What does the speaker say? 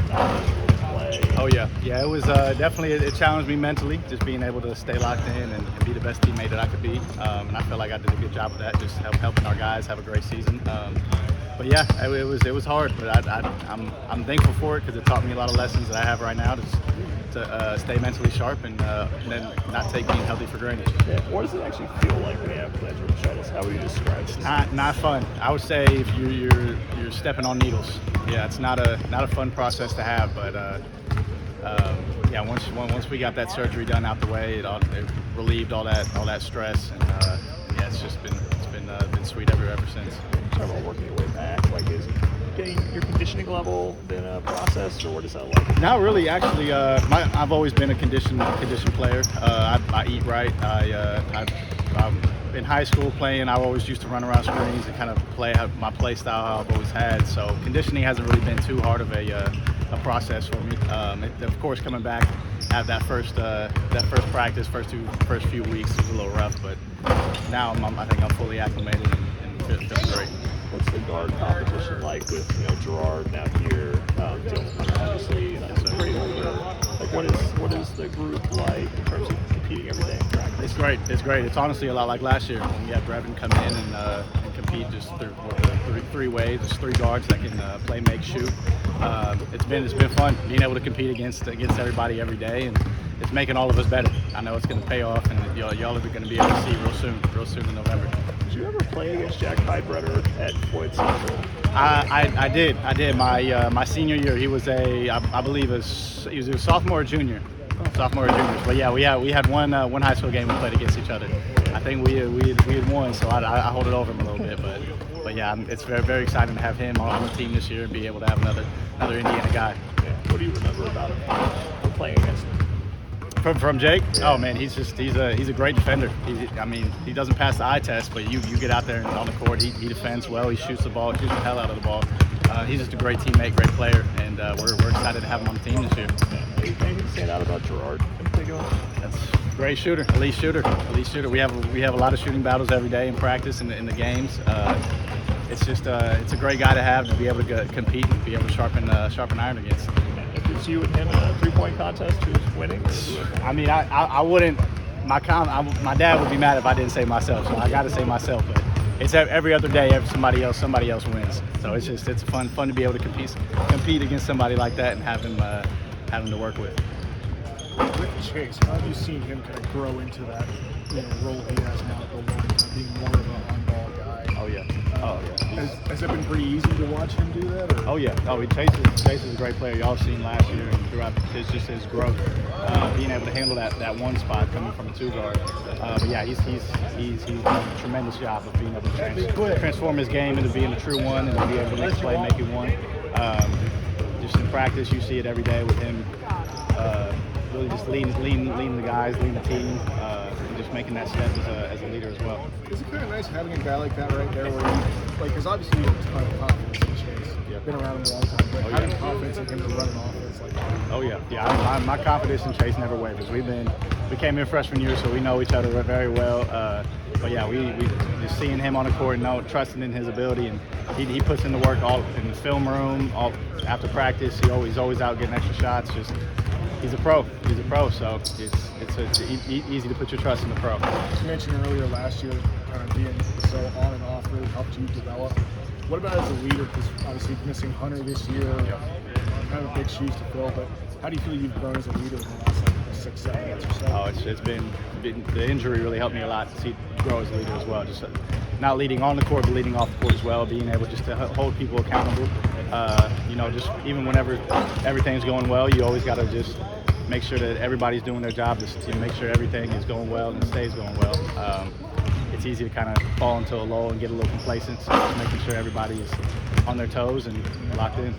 play? Oh yeah. It was definitely it challenged me mentally, just being able to stay locked in and be the best teammate that I could be. And I feel like I did a good job of that, just helping our guys have a great season. But yeah, it was hard, but I'm thankful for it because it taught me a lot of lessons that I have right now to stay mentally sharp and then not take being healthy for granted. Yeah. What does it actually feel like when you have meningitis? How would you describe it? Not fun. I would say if you're stepping on needles. Yeah, it's not a fun process to have, but yeah, once we got that surgery done out the way, it relieved all that stress, and yeah, it's been sweet ever since. Talk about working your way back. Like, is getting your conditioning level been a process, or what does that like? Not really, actually. I've always been a condition player. I eat right. In high school playing, I always used to run around screens and kind of play my play style how I've always had. So conditioning hasn't really been too hard of a process for me. Of course, coming back at that first practice, first few weeks was a little rough, but now I think I'm fully acclimated and feeling great. What's the guard competition like with Gerard now here, obviously, pretty older. Like, what is the group like in terms of competing every day in practice? It's great. It's honestly a lot like last year when we had Brevin come in and compete just through three ways. There's three guards that can play, make, shoot. It's been fun being able to compete against everybody every day, and it's making all of us better. I know it's going to pay off, and y'all are going to be able to see real soon in November. Did you ever play against Jack Heidbreder at Floyd Central? I did. My senior year, he was I believe he was a sophomore or junior. Sophomore or juniors. But yeah, we had one high school game we played against each other. I think we had won, so I hold it over him a little bit. But yeah, it's very, very exciting to have him on the team this year and be able to have another Indiana guy. Yeah. What do you remember about him playing against him? From Jake? Yeah. Oh man, he's a great defender. He doesn't pass the eye test, but you get out there and on the court, he defends well. He shoots the hell out of the ball. He's just a great teammate, great player, and we're excited to have him on the team this year. Anything to stand out about Gerard in particular? That's a great shooter, elite shooter. We have a lot of shooting battles every day in practice and in the games. It's just it's a great guy to have to be able to compete and be able to sharpen iron against. If it's you and him in a 3-point contest, who's winning? I mean, I wouldn't. My dad would be mad if I didn't say myself, so I got to say myself. But it's every other day, somebody else wins. So it's fun to be able to compete against somebody like that and have him to work with. With Chase, how have you seen him kind of grow into that role he has now at the one, kind of being more of an on-ball guy? Oh yeah. Has it been pretty easy to watch him do that? Or? Oh yeah. Chase is a great player. Y'all seen last year and throughout his growth, being able to handle that one spot coming from a two guard. But yeah, he's done a tremendous job of being able to transform his game into being a true one and to be able to make a play, make it one. Just in practice, you see it every day with him. Really just leading the guys, leading the team, and just making that step as a leader as well. Is it kind of nice having a guy like that right there where you, because obviously you have a ton of confidence in Chase. Yeah. Been around him a long time, but having confidence in him to run an offense like that. Oh yeah. My confidence in Chase never wavers. We came in freshman year, so we know each other very well. But yeah, we just seeing him on the court, trusting in his ability, and he puts in the work all in the film room, all after practice. He's always out getting extra shots. He's a pro, so it's easy to put your trust in the pro. You mentioned earlier last year, kind of being so on and off really helped you develop. What about as a leader? Because obviously missing Hunter this year, kind of big shoes to fill. But how do you feel you've grown as a leader in the last 6-7 months or so? Oh, it's been the injury really helped me a lot to see grow as a leader as well. Just not leading on the court, but leading off the court as well. Being able just to hold people accountable. Just even whenever everything's going well, you always got to just make sure that everybody's doing their job to make sure everything is going well and stays going well. It's easy to kind of fall into a lull and get a little complacent, so just making sure everybody is on their toes and locked in.